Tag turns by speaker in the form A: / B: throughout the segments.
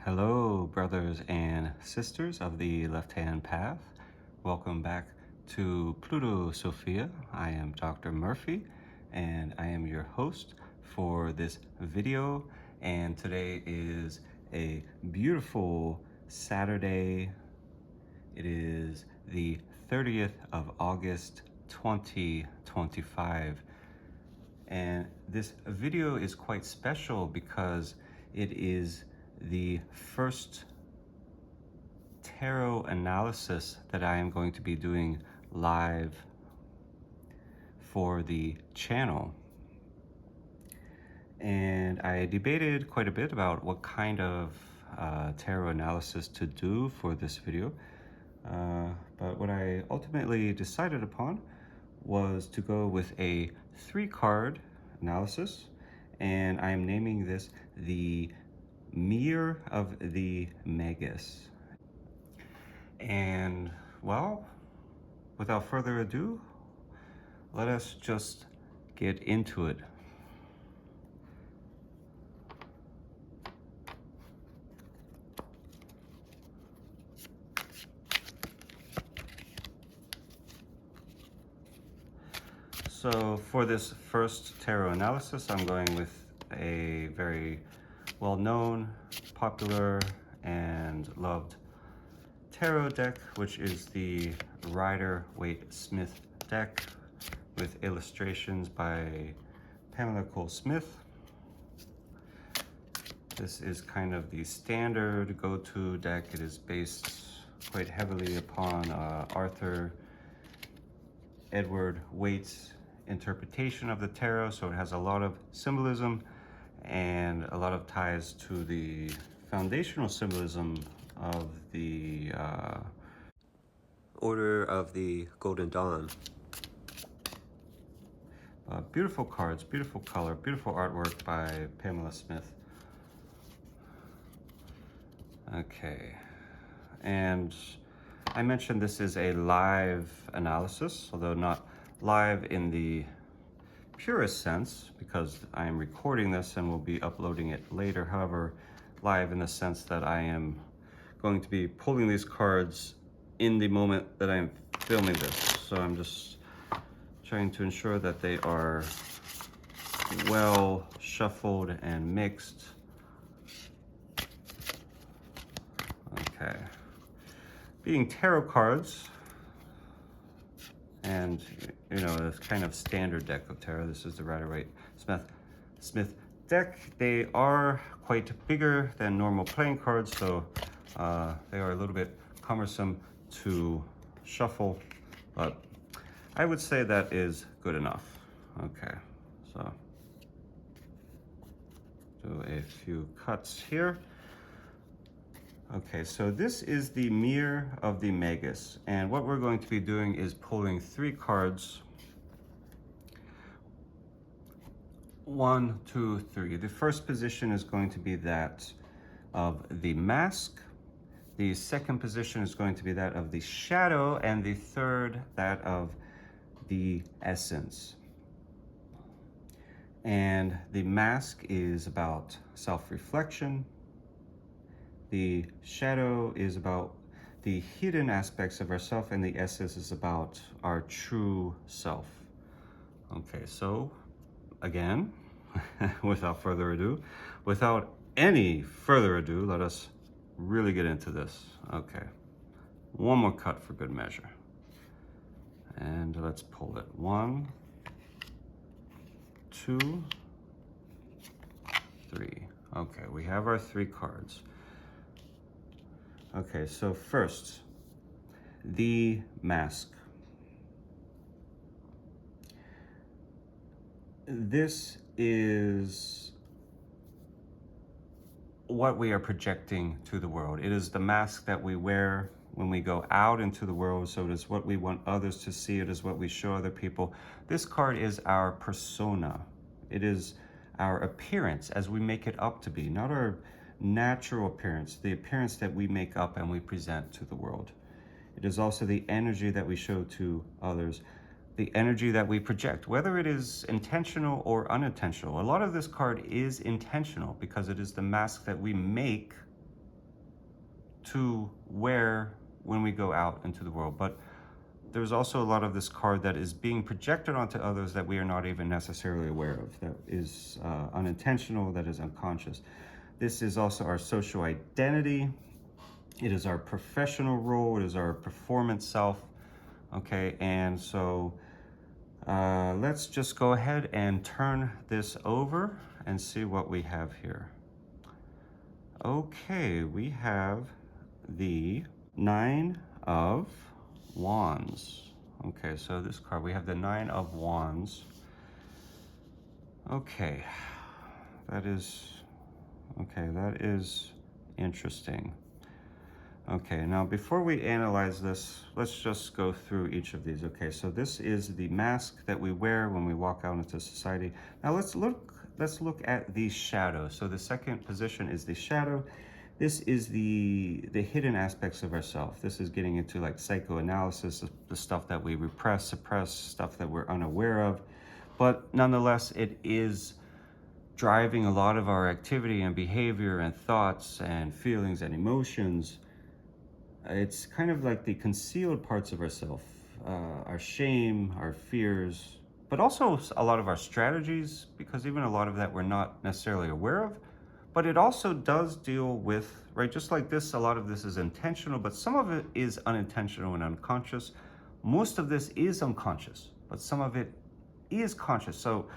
A: Hello, brothers and sisters of the left-hand path. Welcome back to Pluto Sophia. I am Dr. Murphy, and I am your host for this video. And today is a beautiful Saturday. It is the 30th of August, 2025. And this video is quite special because it is the first tarot analysis that I am going to be doing live for the channel. And I debated quite a bit about what kind of tarot analysis to do for this video. But what I ultimately decided upon was to go with a 3-card analysis, and I am naming this the Mirror of the Magus. And well, without further ado, let us just get into it. So for this first tarot analysis, I'm going with a very well-known, popular, and loved tarot deck, which is the Rider-Waite-Smith deck with illustrations by Pamela Cole Smith. This is kind of the standard go-to deck. It is based quite heavily upon Arthur Edward Waite's interpretation of the tarot, so it has a lot of symbolism and a lot of ties to the foundational symbolism of the
B: Order of the Golden Dawn.
A: Beautiful cards, beautiful color, beautiful artwork by Pamela Smith. Okay, and I mentioned this is a live analysis, although not live in the purest sense, because I am recording this and will be uploading it later. However, live in the sense that I am going to be pulling these cards in the moment that I'm filming this. So I'm just trying to ensure that they are well shuffled and mixed. Okay. Being tarot cards, and you know, this kind of standard deck of tarot, this is the Rider-Waite-Smith deck. They are quite bigger than normal playing cards, so they are a little bit cumbersome to shuffle, but I would say that is good enough. Okay, so do a few cuts here. Okay, so this is the Mirror of the Magus, and what we're going to be doing is pulling 3 cards. 1, 2, 3. The first position is going to be that of the mask. The second position is going to be that of the shadow, and the third, that of the essence. And the mask is about self-reflection. The shadow is about the hidden aspects of ourself, and the essence is about our true self. Okay, so again, without any further ado, let us really get into this. Okay, one more cut for good measure. And let's pull it. 1, 2, 3. Okay, we have our 3 cards. Okay, so first, the mask. This is what we are projecting to the world. It is the mask that we wear when we go out into the world, so it is what we want others to see. It is what we show other people. This card is our persona. It is our appearance as we make it up to be, not our natural appearance, the appearance that we make up and we present to the world. It is also the energy that we show to others, the energy that we project, whether it is intentional or unintentional. A lot of this card is intentional because it is the mask that we make to wear when we go out into the world. But there's also a lot of this card that is being projected onto others that we are not even necessarily aware of, that is unintentional, that is unconscious. This is also our social identity. It is our professional role. It is our performance self. Okay, and so let's just go ahead and turn this over and see what we have here. Okay, we have the 9 of Wands. Okay, so this card, we have the 9 of Wands. Okay, that is interesting. Okay, now before we analyze this, let's just go through each of these. Okay, so this is the mask that we wear when we walk out into society. Now let's look at the shadow. So the second position is the shadow. This is the hidden aspects of ourselves. This is getting into like psychoanalysis, the stuff that we repress, suppress, stuff that we're unaware of. But nonetheless, it is driving a lot of our activity and behavior and thoughts and feelings and emotions. It's kind of like the concealed parts of ourselves, our shame, our fears, but also a lot of our strategies, because even a lot of that we're not necessarily aware of. But it also does deal with, right, just like this, a lot of this is intentional, but some of it is unintentional and unconscious. Most of this is unconscious, but some of it is conscious. So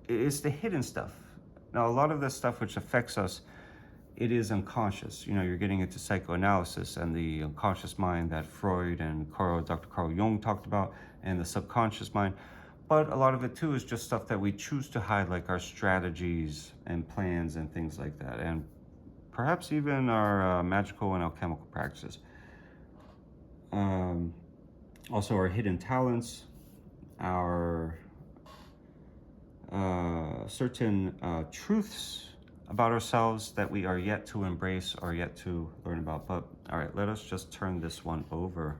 A: it's the hidden stuff. Now, a lot of this stuff which affects us, it is unconscious. You know, you're getting into psychoanalysis and the unconscious mind that Freud and Dr. Carl Jung talked about, and the subconscious mind. But a lot of it too is just stuff that we choose to hide, like our strategies and plans and things like that, and perhaps even our magical and alchemical practices. Also our hidden talents, our certain truths about ourselves that we are yet to embrace or yet to learn about. But all right, let us just turn this one over.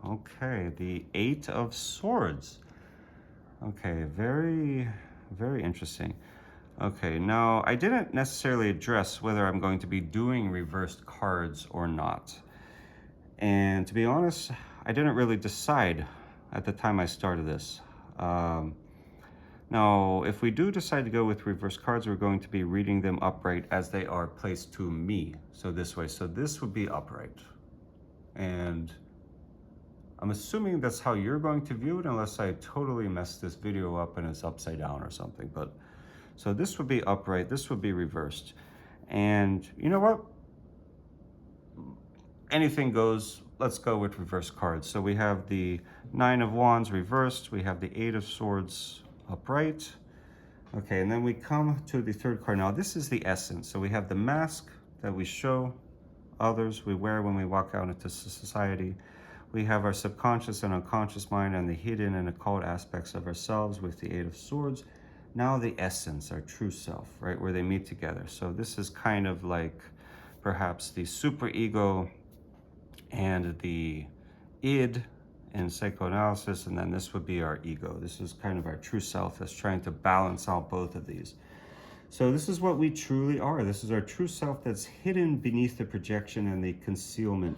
A: Okay, the 8 of Swords. Okay, very, very interesting. Okay, now I didn't necessarily address whether I'm going to be doing reversed cards or not. And to be honest, I didn't really decide at the time I started this. Now, if we do decide to go with reverse cards, we're going to be reading them upright as they are placed to me. So this way, so this would be upright. And I'm assuming that's how you're going to view it, unless I totally messed this video up and it's upside down or something. But so this would be upright, this would be reversed. And you know what? Anything goes. Let's go with reverse cards. So we have the 9 of Wands reversed, we have the 8 of Swords upright. Okay, and then we come to the third card. Now this is the essence. So we have the mask that we show others, we wear when we walk out into society. We have our subconscious and unconscious mind and the hidden and occult aspects of ourselves with the 8 of Swords. Now the essence, our true self, right, where they meet together. So this is kind of like perhaps the superego and the id in psychoanalysis, and then this would be our ego. This is kind of our true self that's trying to balance out both of these. So this is what we truly are. This is our true self that's hidden beneath the projection and the concealment.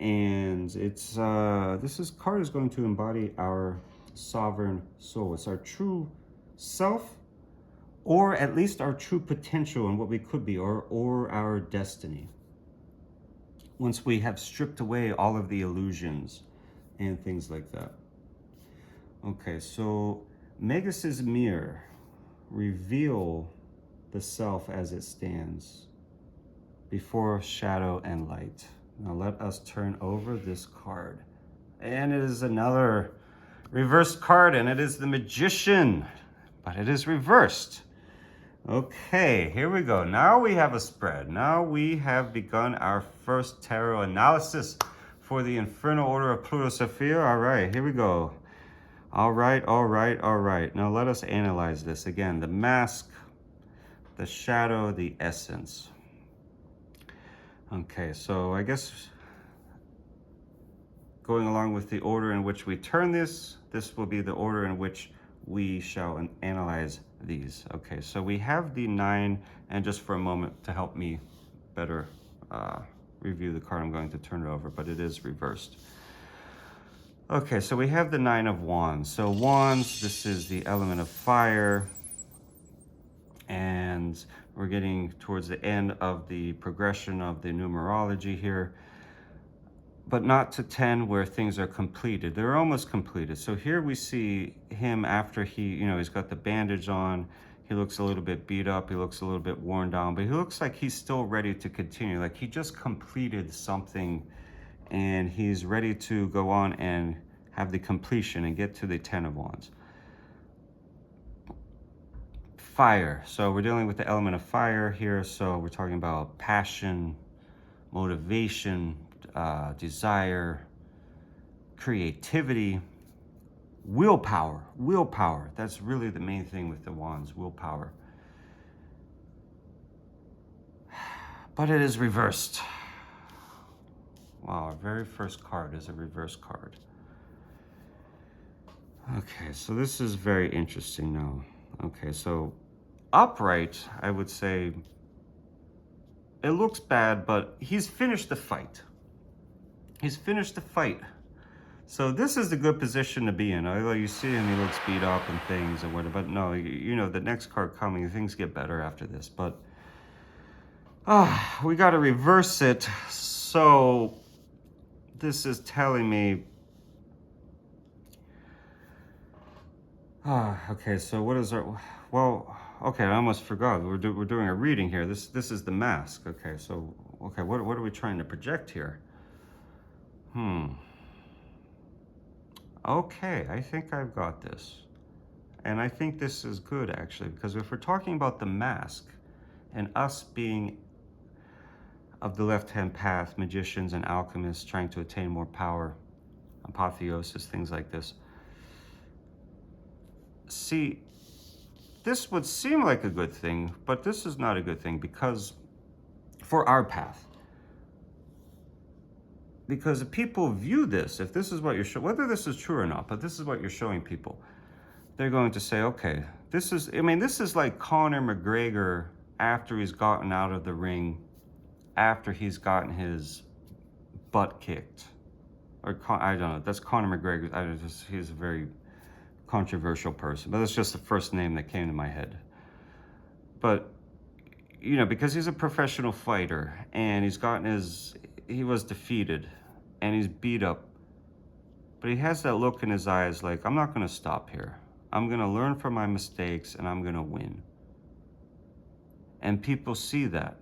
A: And it's this card is going to embody our sovereign soul. It's our true self, or at least our true potential and what we could be, or our destiny. Once we have stripped away all of the illusions and things like that. Okay, so Magus's mirror, reveal the self as it stands before shadow and light. Now let us turn over this card. And it is another reversed card, and it is the Magician, but it is reversed. Okay, here we go. Now we have a spread. Now we have begun our first tarot analysis for the Infernal Order of Pluto Sophia. All right, here we go. All right. Now let us analyze this. Again, the mask, the shadow, the essence. Okay, so I guess going along with the order in which we turn this will be the order in which we shall analyze these. Okay, so we have the 9, and just for a moment to help me better review the card, I'm going to turn it over, but it is reversed. Okay, so we have the 9 of Wands. So Wands, this is the element of fire, and we're getting towards the end of the progression of the numerology here, but not to 10 where things are completed. They're almost completed. So here we see him after he's got the bandage on. He looks a little bit beat up. He looks a little bit worn down, but he looks like he's still ready to continue. Like he just completed something and he's ready to go on and have the completion and get to the 10 of Wands. Fire. So we're dealing with the element of fire here. So we're talking about passion, motivation, desire, creativity, willpower. That's really the main thing with the Wands, willpower. But it is reversed. Wow, our very first card is a reverse card. Okay, so this is very interesting now. Okay, so upright, I would say it looks bad, but he's finished the fight. So this is the good position to be in. Although you see him, he looks beat up and things and whatever. But no, the next card coming, things get better after this. But we got to reverse it. So this is telling me. Okay. So what is our? Well, okay. I almost forgot. We're doing a reading here. This is the mask. Okay. So okay. What are we trying to project here? Okay, I think I've got this. And I think this is good, actually, because if we're talking about the mask and us being of the left-hand path, magicians and alchemists trying to attain more power, apotheosis, things like this. See, this would seem like a good thing, but this is not a good thing because for our path. Because if people view this, if this is what you're showing, whether this is true or not, but this is what you're showing people, they're going to say, okay, this is like Conor McGregor after he's gotten out of the ring, after he's gotten his butt kicked. Or, I don't know, that's Conor McGregor. He's a very controversial person, but that's just the first name that came to my head. But, because he's a professional fighter and he was defeated and he's beat up, but he has that look in his eyes like, I'm not going to stop here. I'm going to learn from my mistakes and I'm going to win. And people see that.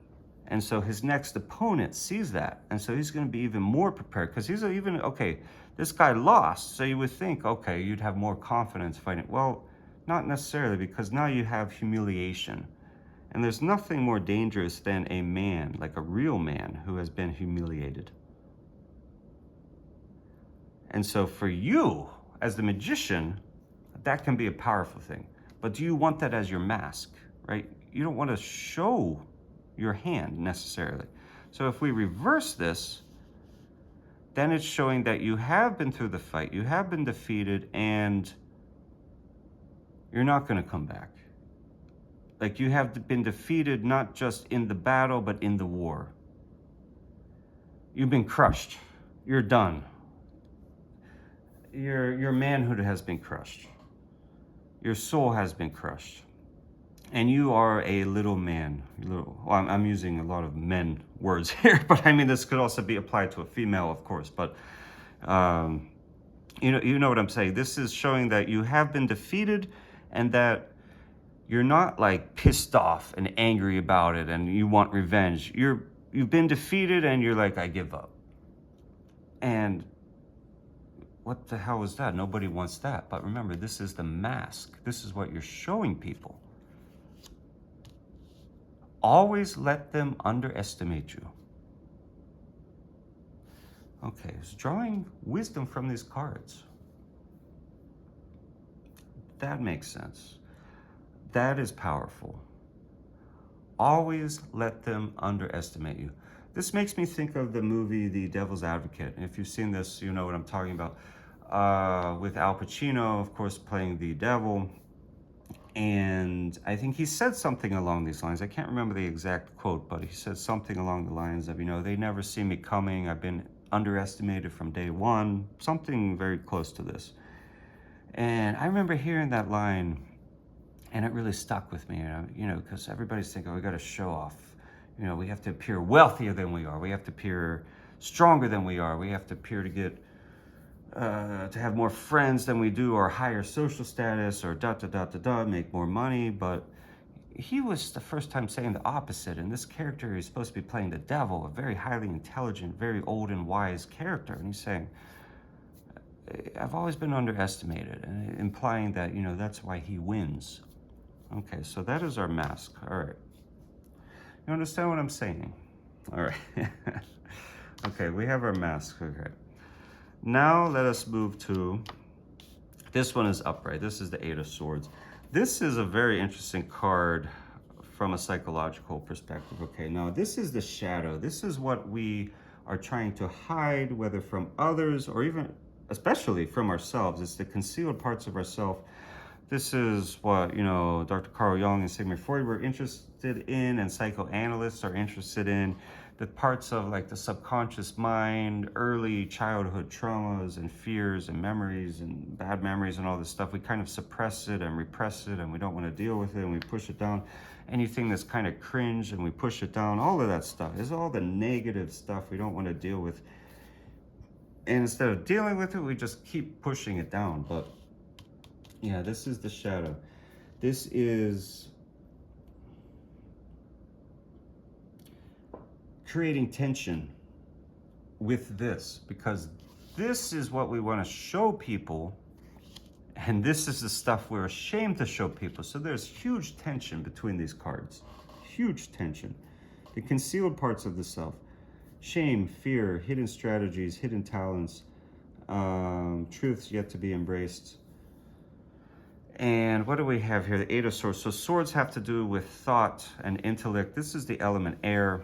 A: And so his next opponent sees that. And so he's going to be even more prepared because okay, this guy lost. So you would think, okay, you'd have more confidence fighting. Well, not necessarily, because now you have humiliation. And there's nothing more dangerous than a man, like a real man, who has been humiliated. And so for you, as the magician, that can be a powerful thing. But do you want that as your mask, right? You don't want to show your hand necessarily. So if we reverse this, then it's showing that you have been through the fight, you have been defeated, and you're not going to come back. Like you have been defeated not just in the battle, but in the war. You've been crushed. You're done. Your manhood has been crushed. Your soul has been crushed. And you are a little man. I'm using a lot of men words here, but I mean, this could also be applied to a female, of course. But you know what I'm saying. This is showing that you have been defeated and that you're not like pissed off and angry about it and you want revenge. You've been defeated and you're like, I give up. And what the hell is that? Nobody wants that. But remember, this is the mask. This is what you're showing people. Always let them underestimate you. Okay, it's drawing wisdom from these cards. That makes sense. That is powerful. Always let them underestimate you. This makes me think of the movie The Devil's Advocate. And if you've seen this, you know what I'm talking about. with Al Pacino, of course, playing the devil. And I think he said something along these lines. I can't remember the exact quote, but he said something along the lines of, they never see me coming. I've been underestimated from day one. Something very close to this. And I remember hearing that line, and it really stuck with me, because everybody's thinking, we got to show off. We have to appear wealthier than we are. We have to appear stronger than we are. We have to appear to get to have more friends than we do, or higher social status, or make more money. But he was the first time saying the opposite. And this character is supposed to be playing the devil, a very highly intelligent, very old and wise character. And he's saying, I've always been underestimated, and implying that, that's why he wins. Okay, so that is our mask. All right. You understand what I'm saying? All right. Okay, we have our mask. Okay. Now let us move to, this one is upright. This is the Eight of Swords. This is a very interesting card from a psychological perspective. Okay, now this is the shadow. This is what we are trying to hide, whether from others or even, especially from ourselves. It's the concealed parts of ourselves. This is what, Dr. Carl Jung and Sigmund Freud were interested in, and psychoanalysts are interested in. The parts of like the subconscious mind, early childhood traumas and fears and memories and bad memories and all this stuff. We kind of suppress it and repress it, and we don't want to deal with it, and we push it down. Anything that's kind of cringe, and we push it down. All of that stuff is all the negative stuff we don't want to deal with. And instead of dealing with it, we just keep pushing it down. But yeah, this is the shadow. This is creating tension with this, because this is what we want to show people, and this is the stuff we're ashamed to show people. So there's huge tension between these cards. Huge tension. The concealed parts of the self. Shame, fear, hidden strategies, hidden talents, truths yet to be embraced. And what do we have here? The Eight of Swords. So swords have to do with thought and intellect. This is the element air.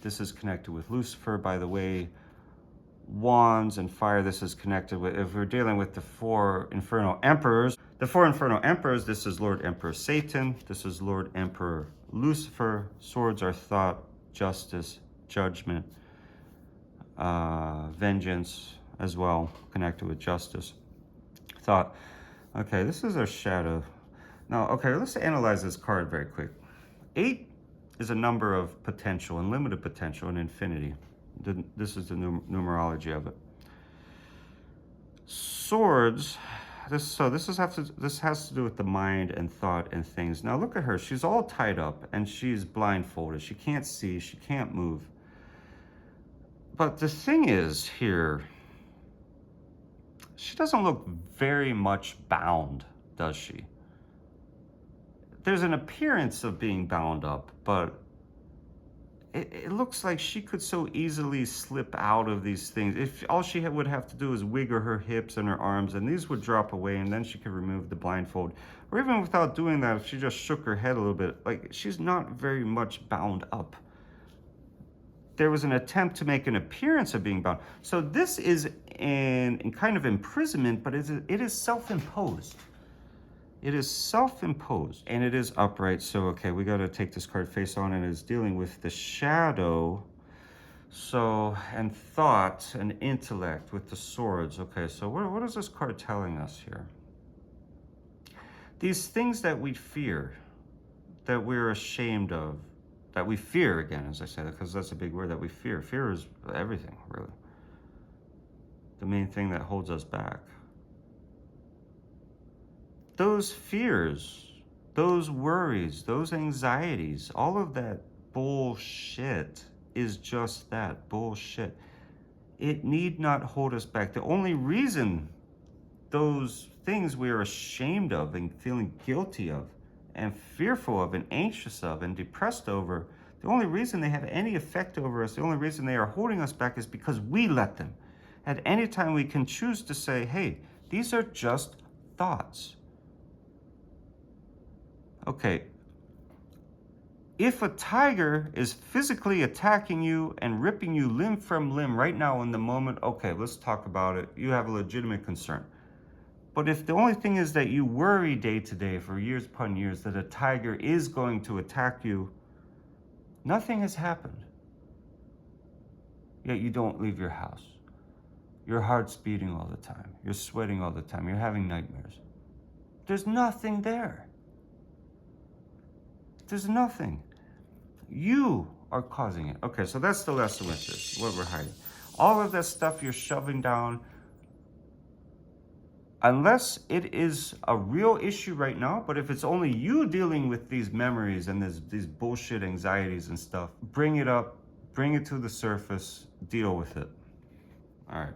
A: This is connected with Lucifer, by the way. Wands and fire, this is connected with, if we're dealing with the four infernal emperors. The four infernal emperors, this is Lord Emperor Satan. This is Lord Emperor Lucifer. Swords are thought, justice, judgment, vengeance as well, connected with justice. Thought. Okay, this is our shadow. Now, okay, let's analyze this card very quick. 8 is a number of potential, unlimited potential, and infinity. This is the numerology of it. Swords, this has to do with the mind and thought and things. Now look at her, she's all tied up and she's blindfolded. She can't see, she can't move. But the thing is here, she doesn't look very much bound, does she? There's an appearance of being bound up, but it looks like she could so easily slip out of these things. If all she would have to do is wiggle her hips and her arms, and these would drop away, and then she could remove the blindfold. Or even without doing that, if she just shook her head a little bit, like, she's not very much bound up. There was an attempt to make an appearance of being bound. So this is in kind of imprisonment, but it is self-imposed. It is self-imposed, and it is upright. So, okay, we got to take this card face on, and it's dealing with the shadow. So, and thought and intellect with the swords. Okay, so what is this card telling us here? These things that we fear, that we're ashamed of, that we fear, again, as I said, because that's a big word, that we fear. Fear is everything, really. The main thing that holds us back. Those fears, those worries, those anxieties, all of that bullshit is just that, bullshit. It need not hold us back. The only reason those things we are ashamed of and feeling guilty of and fearful of and anxious of and depressed over, the only reason they have any effect over us, the only reason they are holding us back is because we let them. At any time we can choose to say, hey, these are just thoughts. Okay, If a tiger is physically attacking you and ripping you limb from limb right now in the moment, okay, let's talk about it. You have a legitimate concern. But if the only thing is that you worry day to day for years upon years that a tiger is going to attack you, nothing has happened. Yet you don't leave your house. Your heart's beating all the time. You're sweating all the time. You're having nightmares. There's nothing there. There's nothing. You are causing it. Okay, so that's the lesson with this, what we're hiding. All of that stuff you're shoving down, unless it is a real issue right now, but if it's only you dealing with these memories and these bullshit anxieties and stuff, bring it up, bring it to the surface, deal with it. All right.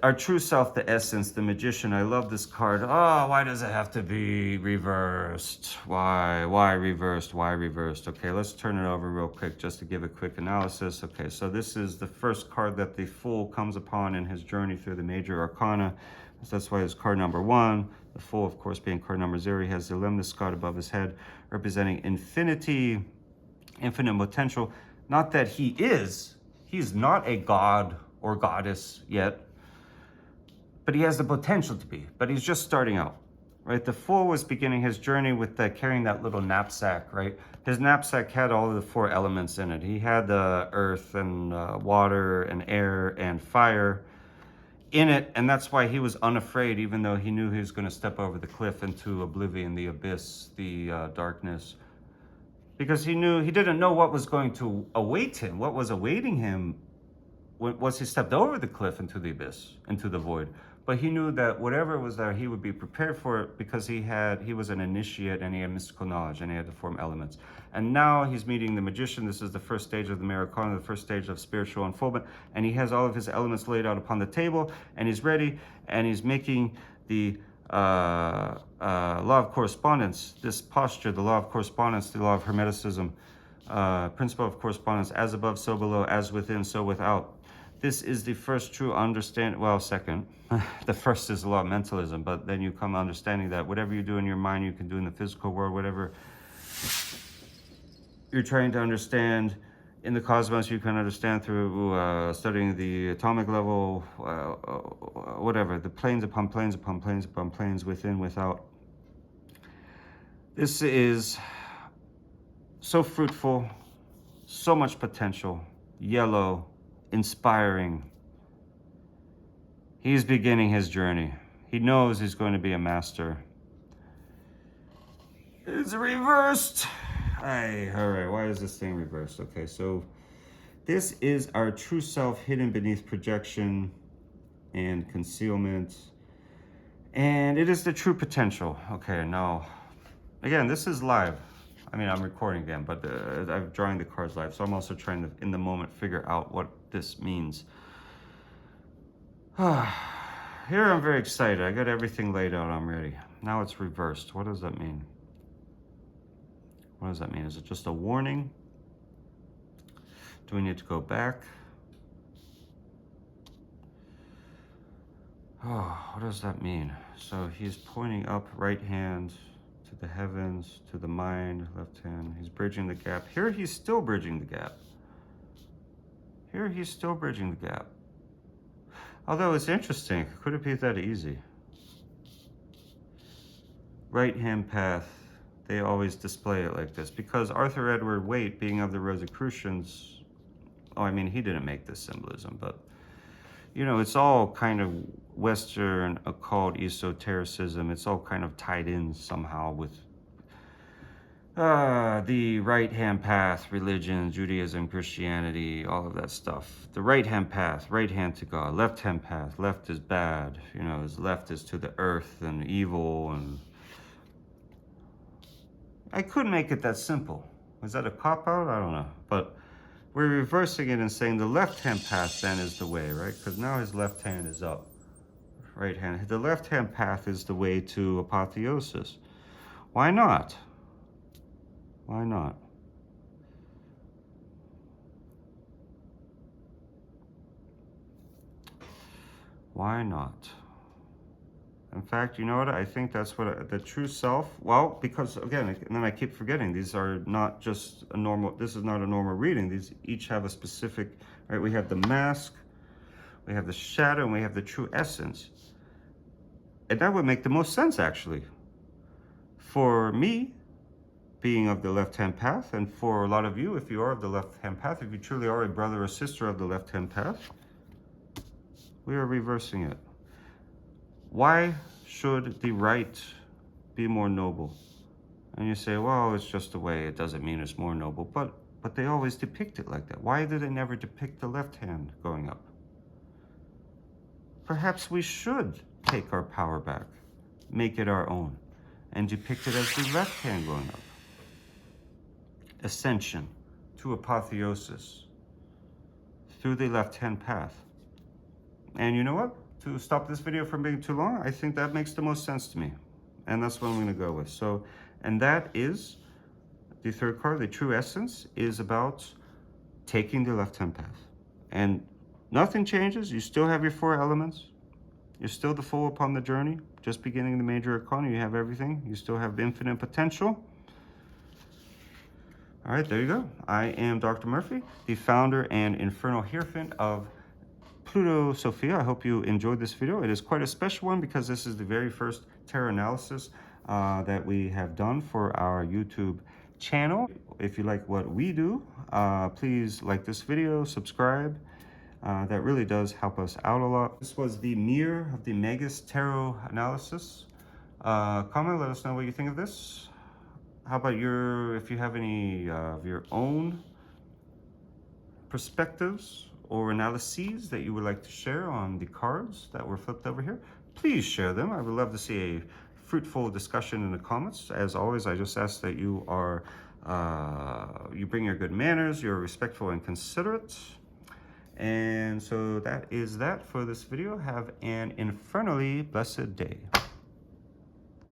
A: Our true self, the essence, the magician. I love this card. Oh, why does it have to be reversed? Why reversed? Why reversed? Okay, let's turn it over real quick just to give a quick analysis. Okay, so this is the first card that the Fool comes upon in his journey through the Major Arcana. So that's why it's card number 1. The Fool, of course, being card number 0. He has the lemnis god above his head, representing infinity, infinite potential. Not that he's not a god or goddess yet, but he has the potential to be, but he's just starting out, right? The Fool was beginning his journey with carrying that little knapsack, right? His knapsack had all of the 4 elements in it. He had the earth and water and air and fire in it, and that's why he was unafraid, even though he knew he was going to step over the cliff into oblivion, the abyss, the darkness, because he didn't know what was going to await him. What was awaiting him once he stepped over the cliff into the abyss, into the void. But he knew that whatever was there, he would be prepared for it because he was an initiate and he had mystical knowledge and he had the form elements. And now he's meeting the magician. This is the first stage of the Minor and Major, the first stage of spiritual unfoldment. And he has all of his elements laid out upon the table and he's ready and he's making the law of correspondence, this posture, the law of correspondence, the law of hermeticism, principle of correspondence, as above, so below, as within, so without. This is the first true understanding, well, second. The first is the law of mentalism, but then you come understanding that whatever you do in your mind, you can do in the physical world, whatever you're trying to understand in the cosmos, you can understand through studying the atomic level, whatever, the planes upon planes upon planes upon planes, within, without. This is so fruitful, so much potential, yellow, inspiring. He's beginning his journey. He knows he's going to be a master. It's reversed. All right, why is this thing reversed? Okay, so this is our true self hidden beneath projection and concealment. And it is the true potential. Okay, now, again, this is live. I mean, I'm recording again, but I'm drawing the cards live, so I'm also trying to, in the moment, figure out what this means. Here I'm very excited. I got everything laid out. I'm ready. Now it's reversed. What does that mean? What does that mean? Is it just a warning? Do we need to go back? Oh, what does that mean? So he's pointing up, right hand to the heavens, to the mind, left hand. He's bridging the gap. Here he's still bridging the gap. Here he's still bridging the gap. Although it's interesting, could it be that easy? Right hand path, they always display it like this because Arthur Edward Waite, being of the Rosicrucians, oh, I mean, he didn't make this symbolism, but you know, it's all kind of Western occult esotericism. It's all kind of tied in somehow with the right-hand path, religion, Judaism, Christianity, all of that stuff. The right-hand path, right hand to God. Left-hand path, left is bad. You know, his left is to the earth and evil. And I could make it that simple. Is that a cop-out? I don't know. But we're reversing it and saying the left-hand path then is the way, right? Because now his left hand is up. Right hand. The left-hand path is the way to apotheosis. Why not? Why not? Why not? In fact, you know what? I think that's what the true self, well, because again, and then I keep forgetting, these are not just a normal, this is not a normal reading. These each have a specific, right? We have the mask, we have the shadow, and we have the true essence. And that would make the most sense, actually. For me, being of the left-hand path, and for a lot of you, if you are of the left-hand path, if you truly are a brother or sister of the left-hand path, we are reversing it. Why should the right be more noble? And you say, well, it's just a way, it doesn't mean it's more noble, but they always depict it like that. Why do they never depict the left hand going up? Perhaps we should take our power back, make it our own, and depict it as the left hand going up. Ascension to apotheosis through the left-hand path. And you know what? To stop this video from being too long, I think that makes the most sense to me. And that's what I'm going to go with. So, and that is the third card, the true essence, is about taking the left-hand path. And nothing changes. You still have your 4 elements. You're still the fool upon the journey. Just beginning the major arcana, you have everything. You still have infinite potential. All right, there you go. I am Dr. Murphy, the founder and infernal hierophant of Pluto Sophia. I hope you enjoyed this video. It is quite a special one because this is the very first tarot analysis that we have done for our YouTube channel. If you like what we do, please like this video, subscribe. That really does help us out a lot. This was the mirror of the Magus tarot analysis. Comment, let us know what you think of this. How about if you have any of your own perspectives or analyses that you would like to share on the cards that were flipped over here, please share them. I would love to see a fruitful discussion in the comments. As always, I just ask that you are, you bring your good manners, you're respectful and considerate. And so that is that for this video. Have an infernally blessed day.